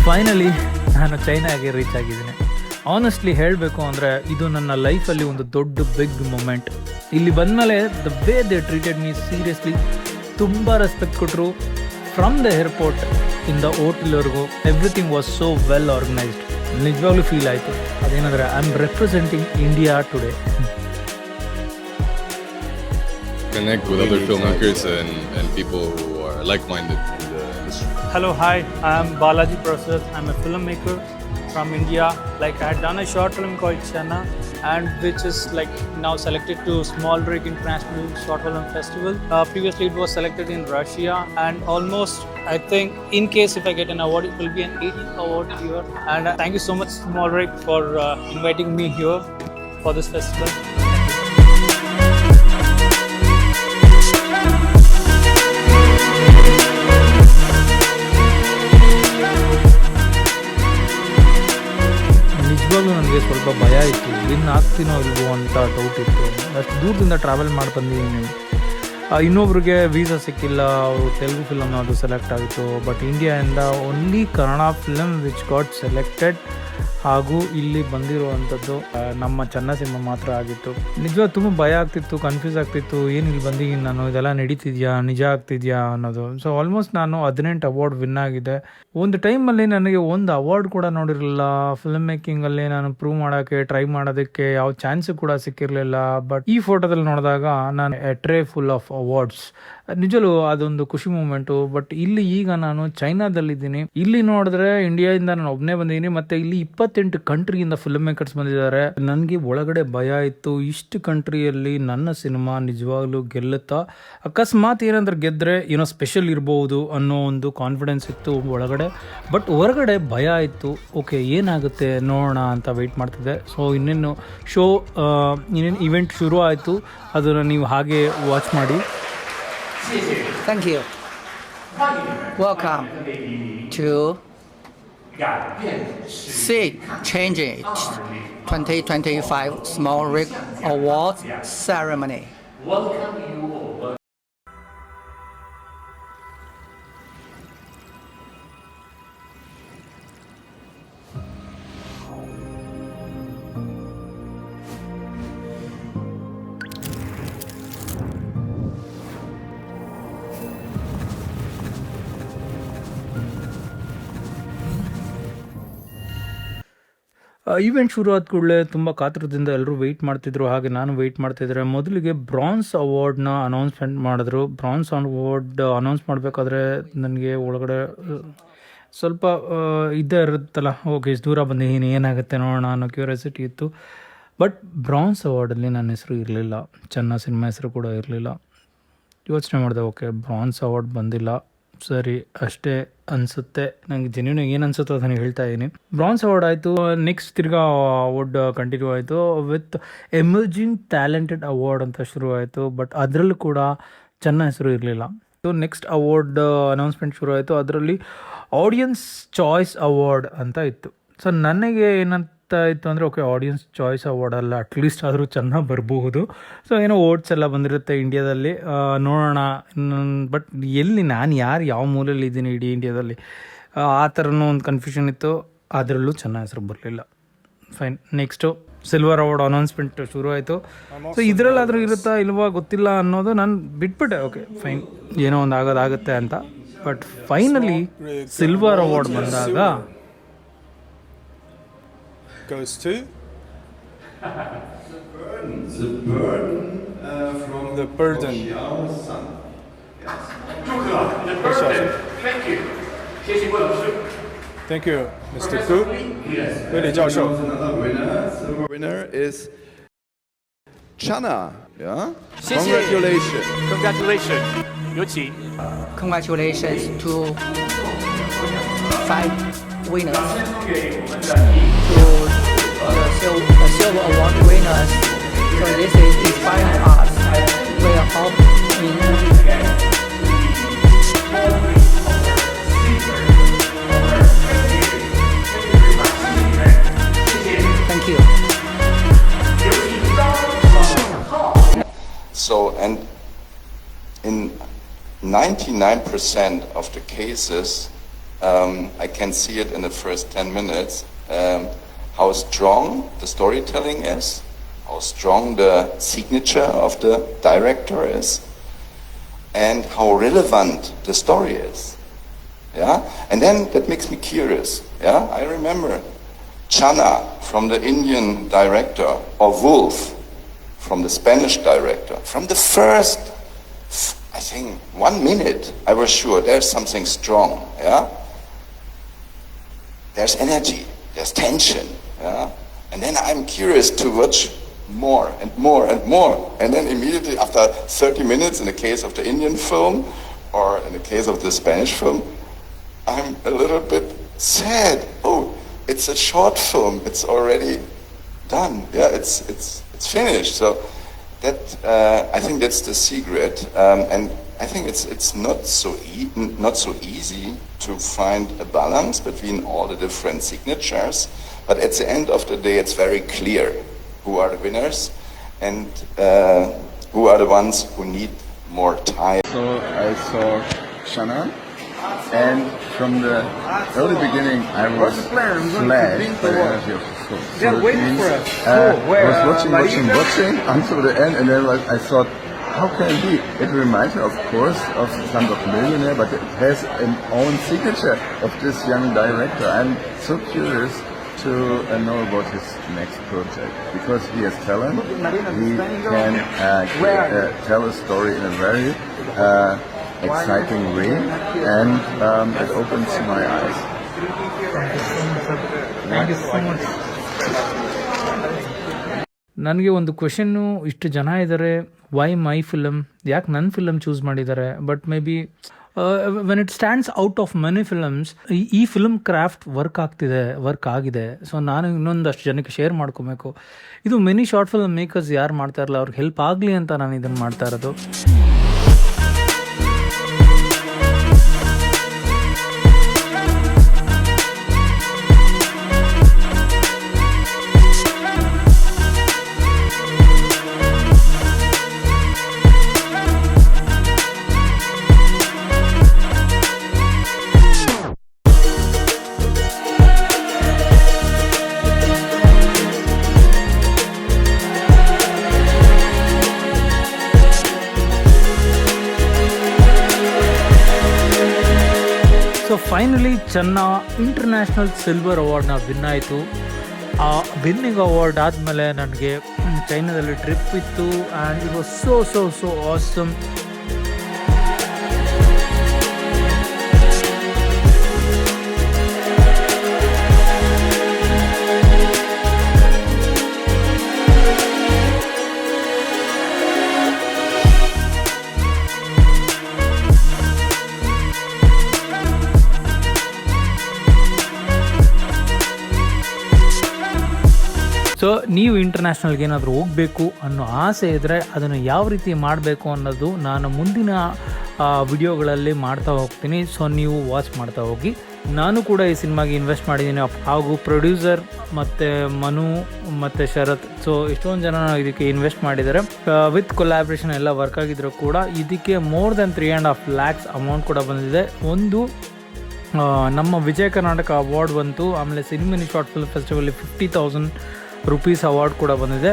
Finally ನಾನು ಚೈನಾಗೆ reach ಆಗಿದ್ದೀನಿ. Honestly ಹೇಳಬೇಕು ಅಂದರೆ ಇದು ನನ್ನ ಲೈಫಲ್ಲಿ ಒಂದು ದೊಡ್ಡ ಬಿಗ್ ಮೂಮೆಂಟ್. ಇಲ್ಲಿ ಬಂದಮೇಲೆ the way they treated me seriously ತುಂಬ ರೆಸ್ಪೆಕ್ಟ್ ಕೊಟ್ಟರು. ಫ್ರಮ್ ದ ಏರ್ಪೋರ್ಟ್ ಇಂದ ಹೋಟೆಲ್ವರೆಗೂ everything was so well organised. ನಿಜವಾಗ್ಲೂ ಫೀಲ್ ಆಯಿತು. ಅದೇನಂದರೆ I am representing India today. Connect with other filmmakers and people who are like-minded in the industry. Hello, hi, I am Balaji Prasad. I'm a filmmaker from India. Like I had done a short film called Channa, and which is like now selected to Small Rig International Short Film Festival. Previously it was selected in Russia, and almost I think in case if I get an award, it will be an 18th award here. And thank you so much Small Rig for inviting me here for this festival. ನನಗೆ ಸ್ವಲ್ಪ ಭಯ ಇತ್ತು, win ಆಗ್ತೀನೋ ಇಲ್ವೋ ಅಂತ doubt ಇತ್ತು. ಅಷ್ಟು ದೂರದಿಂದ travel ಮಾಡಿ ಬಂದಿದ್ದೀನಿ. ಇನ್ನೊಬ್ರಿಗೆ ವೀಸಾ ಸಿಕ್ಕಿಲ್ಲ, ಅವರು ತೆಲುಗು ಫಿಲಮ್ ಅದು ಸೆಲೆಕ್ಟ್ ಆಗಿತ್ತು. ಬಟ್ ಇಂಡಿಯಾಯಿಂದ only Kannada film which got selected. ಹಾಗೂ ಇಲ್ಲಿ ಬಂದಿರುವಂಥದ್ದು ನಮ್ಮ ಚೆನ್ನ ಸಿನಿಮಾ ಮಾತ್ರ ಆಗಿತ್ತು. ನಿಜವಾಗ ತುಂಬ ಭಯ ಆಗ್ತಿತ್ತು, ಕನ್ಫ್ಯೂಸ್ ಆಗ್ತಿತ್ತು. ಏನು ಇಲ್ಲಿ ಬಂದಿದ್ದೀನಿ ನಾನು, ಇದೆಲ್ಲ ನಡೀತಿದ್ಯಾ, ನಿಜ ಆಗ್ತಿದ್ಯಾ ಅನ್ನೋದು. ಸೊ ಆಲ್ಮೋಸ್ಟ್ ನಾನು 18 ಅವಾರ್ಡ್ ವಿನ್ ಆಗಿದೆ. ಒಂದು ಟೈಮಲ್ಲಿ ನನಗೆ ಒಂದು ಅವಾರ್ಡ್ ಕೂಡ ನೋಡಿರಲಿಲ್ಲ. ಫಿಲ್ಮ್ ಮೇಕಿಂಗಲ್ಲಿ ನಾನು ಪ್ರೂವ್ ಮಾಡೋಕ್ಕೆ ಟ್ರೈ ಮಾಡೋದಕ್ಕೆ ಯಾವ ಚಾನ್ಸು ಕೂಡ ಸಿಕ್ಕಿರಲಿಲ್ಲ. ಬಟ್ ಈ ಫೋಟೋದಲ್ಲಿ ನೋಡಿದಾಗ ನಾನು a tray full of awards. ನಿಜಲು ಅದೊಂದು ಖುಷಿ ಮೂಮೆಂಟು. ಬಟ್ ಇಲ್ಲಿ ಈಗ ನಾನು ಚೈನಾದಲ್ಲಿದ್ದೀನಿ. ಇಲ್ಲಿ ನೋಡಿದ್ರೆ ಇಂಡಿಯಾದಿಂದ ನಾನು ಒಬ್ಬನೇ ಬಂದಿದ್ದೀನಿ, ಮತ್ತು ಇಲ್ಲಿ 28 ಕಂಟ್ರಿಯಿಂದ ಫಿಲ್ಮ್ ಮೇಕರ್ಸ್ ಬಂದಿದ್ದಾರೆ. ನನಗೆ ಒಳಗಡೆ ಭಯ ಇತ್ತು, ಇಷ್ಟು ಕಂಟ್ರಿಯಲ್ಲಿ ನನ್ನ ಸಿನಿಮಾ ನಿಜವಾಗ್ಲೂ ಗೆಲ್ಲುತ್ತಾ, ಅಕಸ್ಮಾತ್ ಏನಂದ್ರೆ ಗೆದ್ದರೆ ಏನೋ ಸ್ಪೆಷಲ್ ಇರ್ಬೋದು ಅನ್ನೋ ಒಂದು ಕಾನ್ಫಿಡೆನ್ಸ್ ಇತ್ತು ಒಳಗಡೆ. ಬಟ್ ಹೊರಗಡೆ ಭಯ ಇತ್ತು. ಓಕೆ ಏನಾಗುತ್ತೆ ನೋಡೋಣ ಅಂತ ವೆಯ್ಟ್ ಮಾಡ್ತಿದ್ದೆ. ಸೊ ಇನ್ನೇನು ಇನ್ನೇನು ಇವೆಂಟ್ ಶುರು ಆಯಿತು. ಅದನ್ನು ನೀವು ಹಾಗೆ ವಾಚ್ ಮಾಡಿ. Thank you. Welcome to Sea Change 2025 Small Rig Awards Ceremony. Event ಶುರು ಆದ ಕೂಡಲೇ ತುಂಬ ಕಾತುರದಿಂದ ಎಲ್ಲರೂ ವೆಯ್ಟ್ ಮಾಡ್ತಿದ್ರು, ಹಾಗೆ ನಾನು ವೆಯ್ಟ್ ಮಾಡ್ತಿದ್ದೆ. ಮೊದಲಿಗೆ ಬ್ರಾನ್ಸ್ ಅವಾರ್ಡ್ನ ಅನೌನ್ಸ್ಮೆಂಟ್ ಮಾಡಿದ್ರು. ಬ್ರಾನ್ಸ್ ಅವಾರ್ಡ್ ಅನೌನ್ಸ್ ಮಾಡಬೇಕಾದ್ರೆ ನನಗೆ ಒಳಗಡೆ ಸ್ವಲ್ಪ ಇದ್ದೇ ಇರುತ್ತಲ್ಲ, ಓಕೆ ಇಷ್ಟು ದೂರ ಬಂದಿದ್ದೀನಿ, ಏನಾಗುತ್ತೆ ನೋಡೋಣ ಅನ್ನೋ ಕ್ಯೂರಿಯಾಸಿಟಿ ಇತ್ತು. ಬಟ್ ಬ್ರಾನ್ಸ್ ಅವಾರ್ಡಲ್ಲಿ ನನ್ನ ಹೆಸರು ಇರಲಿಲ್ಲ, ಚೆನ್ನ ಸಿನಿಮಾ ಹೆಸರು ಕೂಡ ಇರಲಿಲ್ಲ. ಯೋಚನೆ ಮಾಡಿದೆ, ಓಕೆ ಬ್ರಾನ್ಸ್ ಅವಾರ್ಡ್ ಬಂದಿಲ್ಲ, ಸರಿ ಅಷ್ಟೇ ಅನಿಸುತ್ತೆ. ನನಗೆ ಜೆನ್ಯೂನ್ ಏನು ಅನಿಸುತ್ತೋ ಅದನ್ನು ಹೇಳ್ತಾ ಇದ್ದೀನಿ. ಬ್ರಾನ್ಸ್ ಅವಾರ್ಡ್ ಆಯಿತು. ನೆಕ್ಸ್ಟ್ ತಿರ್ಗಾ ಅವಾರ್ಡ್ ಕಂಟಿನ್ಯೂ ಆಯಿತು ವಿತ್ ಎಮರ್ಜಿಂಗ್ ಟ್ಯಾಲೆಂಟೆಡ್ ಅವಾರ್ಡ್ ಅಂತ ಶುರು ಆಯಿತು. ಬಟ್ ಅದರಲ್ಲೂ ಕೂಡ ಚೆನ್ನ ಹೆಸರು ಇರಲಿಲ್ಲ. ಸೊ ನೆಕ್ಸ್ಟ್ ಅವಾರ್ಡ್ ಅನೌನ್ಸ್ಮೆಂಟ್ ಶುರು ಆಯಿತು. ಅದರಲ್ಲಿ ಆಡಿಯನ್ಸ್ ಚಾಯ್ಸ್ ಅವಾರ್ಡ್ ಅಂತ ಇತ್ತು. ಸೊ ನನಗೆ ಏನಂತ ಇತ್ತು ಅಂದರೆ, ಓಕೆ ಆಡಿಯನ್ಸ್ ಚಾಯ್ಸ್ ಅವಾರ್ಡ್ ಅಲ್ಲ, ಅಟ್ಲೀಸ್ಟ್ ಆದರೂ ಚೆನ್ನಾಗಿ ಬರಬಹುದು. ಸೊ ಏನೋ ಓಟ್ಸ್ ಎಲ್ಲ ಬಂದಿರುತ್ತೆ ಇಂಡಿಯಾದಲ್ಲಿ, ನೋಡೋಣ. ಬಟ್ ಎಲ್ಲಿ ನಾನು ಯಾವ ಮೂಲೆಯಲ್ಲಿ ಇದ್ದೀನಿ ಇಡೀ ಇಂಡಿಯಾದಲ್ಲಿ, ಆ ಥರನೂ ಒಂದು ಕನ್ಫ್ಯೂಷನ್ ಇತ್ತು. ಅದರಲ್ಲೂ ಚೆನ್ನಾಗಿ ಹೆಸರು ಬರಲಿಲ್ಲ. Fine, next silver award announcement ಶುರು ಆಯಿತು. ಸೊ ಇದರಲ್ಲಾದರೂ ಇರುತ್ತಾ ಇಲ್ವಾ ಗೊತ್ತಿಲ್ಲ ಅನ್ನೋದು ನಾನು ಬಿಟ್ಬಿಟ್ಟೆ. ಓಕೆ ಫೈನ್, ಏನೋ ಒಂದು ಆಗೋದಾಗುತ್ತೆ ಅಂತ. ಬಟ್ ಫೈನಲಿ ಸಿಲ್ವರ್ ಅವಾರ್ಡ್ ಬಂದಾಗ goes to the burden from the burden. Thank you, Mr. Gu. Willie Zhao. The winner is Channa. Yeah. 谢谢 Congratulations. Congratulations. 有请 Congratulations to 5 winners, to the silver award winners. So this is inspiring us. We hope in and in 99% of the cases, I can see it in the first 10 minutes, how strong the storytelling is, how strong the signature of the director is, and how relevant the story is. Yeah, and then that makes me curious. Yeah, I remember Channa from the Indian director, or Wolf from the Spanish director. From the first, I think, 1 minute, I was sure there's something strong. Yeah, there's energy, there's tension. Yeah, and then I'm curious to watch more and more and more, and then immediately after 30 minutes, in the case of the Indian film, or in the case of the Spanish film, I'm a little bit sad. Oh, it's a short film. It's already done. Yeah, it's finished. So that I think that's the secret, and I think it's not so easy to find a balance between all the different signatures. But at the end of the day, it's very clear who are the winners and who are the ones who need more time. So I saw Channa, and from the early beginning I was flashed by the energy of the film. So it means, I was watching until the end, and then I thought, how can it be? It reminds me, of course, of Slumdog Millionaire, but it has an own signature of this young director. I'm so curious to know about his next project, because he has talent. He can tell a story in a very exciting way, and it opens my eyes. Thank you so much. ನನಗೆ ಒಂದು question, ಇಷ್ಟು ಜನ ಇದ್ದಾರೆ, why my film, ಯಾಕೆ ನನ್ನ film choose ಮಾಡಿದ್ದಾರೆ? But may be when it stands out of many films, ಈ film craft work ಆಗಿದೆ. ಸೊ ನಾನು ಇನ್ನೊಂದಷ್ಟು ಜನಕ್ಕೆ ಶೇರ್ ಮಾಡ್ಕೋಬೇಕು. ಇದು ಮೆನಿ ಶಾರ್ಟ್ ಫಿಲ್ಮ್ ಮೇಕರ್ಸ್ ಯಾರು ಮಾಡ್ತಾ ಇರಲ್ಲ, ಅವ್ರಿಗೆ ಹೆಲ್ಪ್ ಆಗಲಿ ಅಂತ ನಾನು ಇದನ್ನು ಮಾಡ್ತಾ ಇರೋದು. ಸೊ ಫೈನಲಿ ಚನ್ನಾ ಇಂಟರ್ನ್ಯಾಷನಲ್ ಸಿಲ್ವರ್ ಅವಾರ್ಡ್ನ ವಿನ್ ಆಯಿತು. ಆ ವಿನ್ನಿಂಗ್ ಅವಾರ್ಡ್ ಆದಮೇಲೆ ನನಗೆ ಚೈನಾದಲ್ಲಿ ಟ್ರಿಪ್ ಇತ್ತು, and it was so awesome. So ನೀವು ಇಂಟರ್ನ್ಯಾಷನಲ್ಗೆ ಏನಾದರೂ ಹೋಗಬೇಕು ಅನ್ನೋ ಆಸೆ ಇದ್ದರೆ ಅದನ್ನು ಯಾವ ರೀತಿ ಮಾಡಬೇಕು ಅನ್ನೋದು ನಾನು ಮುಂದಿನ ವಿಡಿಯೋಗಳಲ್ಲಿ ಮಾಡ್ತಾ ಹೋಗ್ತೀನಿ. ಸೊ ನೀವು ವಾಚ್ ಮಾಡ್ತಾ ಹೋಗಿ. ನಾನು ಕೂಡ ಈ ಸಿನಿಮಾಗೆ ಇನ್ವೆಸ್ಟ್ ಮಾಡಿದ್ದೀನಿ, ಹಾಗೂ ಪ್ರೊಡ್ಯೂಸರ್ ಮತ್ತು ಮನು ಮತ್ತು ಶರತ್, ಸೊ ಎಷ್ಟೊಂದು ಜನ ಇದಕ್ಕೆ ಇನ್ವೆಸ್ಟ್ ಮಾಡಿದ್ದಾರೆ. ವಿತ್ ಕೊಲ್ಯಾಬ್ರೇಷನ್ ಎಲ್ಲ ವರ್ಕ್ ಆಗಿದ್ರು ಕೂಡ ಇದಕ್ಕೆ ಮೋರ್ ದೆನ್ 3.5 lakhs ಅಮೌಂಟ್ ಕೂಡ ಬಂದಿದೆ. ಒಂದು ನಮ್ಮ ವಿಜಯ ಕರ್ನಾಟಕ ಅವಾರ್ಡ್ ಬಂತು, ಆಮೇಲೆ ಸಿನಿಮಿನಿ ಶಾರ್ಟ್ ಫಿಲ್ಮ್ ಫೆಸ್ಟಿವಲ್ಲಿ 50,000 rupees ಅವಾರ್ಡ್ ಕೂಡ ಬಂದಿದೆ.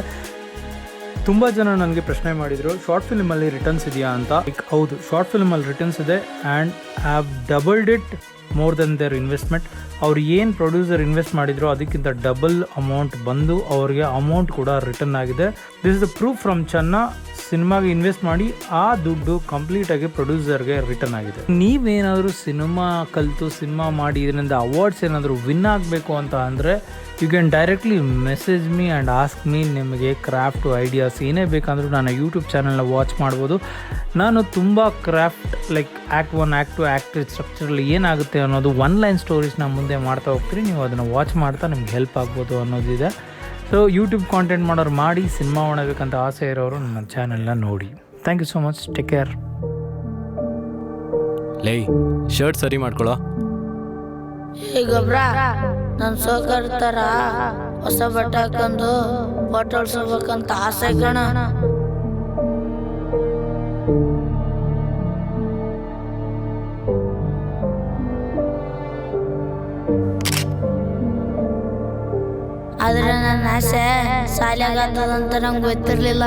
ತುಂಬ ಜನ ನನಗೆ ಪ್ರಶ್ನೆ ಮಾಡಿದರು, ಶಾರ್ಟ್ ಫಿಲ್ಮಲ್ಲಿ ರಿಟರ್ನ್ಸ್ ಇದೆಯಾ ಅಂತ. ಹೌದು, ಶಾರ್ಟ್ ಫಿಲ್ಮಲ್ಲಿ ರಿಟರ್ನ್ಸ್ ಇದೆ, and have doubled it more than their investment. ಅವ್ರು ಏನು ಪ್ರೊಡ್ಯೂಸರ್ ಇನ್ವೆಸ್ಟ್ ಮಾಡಿದ್ರು ಅದಕ್ಕಿಂತ ಡಬಲ್ ಅಮೌಂಟ್ ಬಂದು ಅವ್ರಿಗೆ ಅಮೌಂಟ್ ಕೂಡ ರಿಟರ್ನ್ ಆಗಿದೆ. This is the proof from Channa. ಸಿನಿಮಾಗೆ ಇನ್ವೆಸ್ಟ್ ಮಾಡಿ ಆ ದುಡ್ಡು ಕಂಪ್ಲೀಟಾಗಿ ಪ್ರೊಡ್ಯೂಸರ್ಗೆ ರಿಟರ್ನ್ ಆಗಿದೆ. ನೀವೇನಾದರೂ ಸಿನಿಮಾ ಕಲಿತು ಸಿನಿಮಾ ಮಾಡಿ ಇದರಿಂದ ಅವಾರ್ಡ್ಸ್ ಏನಾದರೂ ವಿನ್ ಆಗಬೇಕು ಅಂತ ಅಂದರೆ you can directly message me and ask me. ನಿಮಗೆ ಕ್ರಾಫ್ಟು ಐಡಿಯಾಸ್ ಏನೇ ಬೇಕಂದ್ರೂ ನಾನು ಯೂಟ್ಯೂಬ್ ಚಾನಲ್ನ ವಾಚ್ ಮಾಡ್ಬೋದು. ನಾನು ತುಂಬ craft like act 1, act 2, act 3 ಸ್ಟ್ರಕ್ಚರಲ್ಲಿ ಏನಾಗುತ್ತೆ ಅನ್ನೋದು 1 line ಸ್ಟೋರೀಸ್ನ ಮುಂದೆ ಮಾಡ್ತಾ ಹೋಗ್ತೀನಿ. ನೀವು ಅದನ್ನು ವಾಚ್ ಮಾಡ್ತಾ ನಿಮ್ಗೆ ಹೆಲ್ಪ್ ಆಗ್ಬೋದು ಅನ್ನೋದಿದೆ. ಸೊ ಯೂಟ್ಯೂಬ್ ಕಾಂಟೆಂಟ್ ಮಾಡೋರು ಮಾಡಿ, ಸಿನಿಮಾ ಮಾಡಬೇಕಂತ ಆಸೆ ಇರೋರು ನನ್ನ ಚಾನಲ್ನ ನೋಡಿ. Thank you so much. Take care. ಲೇ, ಶರ್ಟ್ ಸರಿ ಮಾಡ್ಕೊಳ್ಳೋ. ಏ ಗೊಬ್ರ, ನನ್ನ ಸೋಕರ್ ಥರ ಹೊಸ ಬಟ್ಟೆ ಹಾಕೊಂಡು ಫೋಟೋ ಹೊಡ್ಸೋಬೇಕಂತ ಆಸೆ ಕಣ. ಆದ್ರೆ ನನ್ನ ಆಸೆ ಶಾಲ್ಯಾಗ ಆಗ್ತದಂತ ನಂಗೆ ಗೊತ್ತಿರ್ಲಿಲ್ಲ.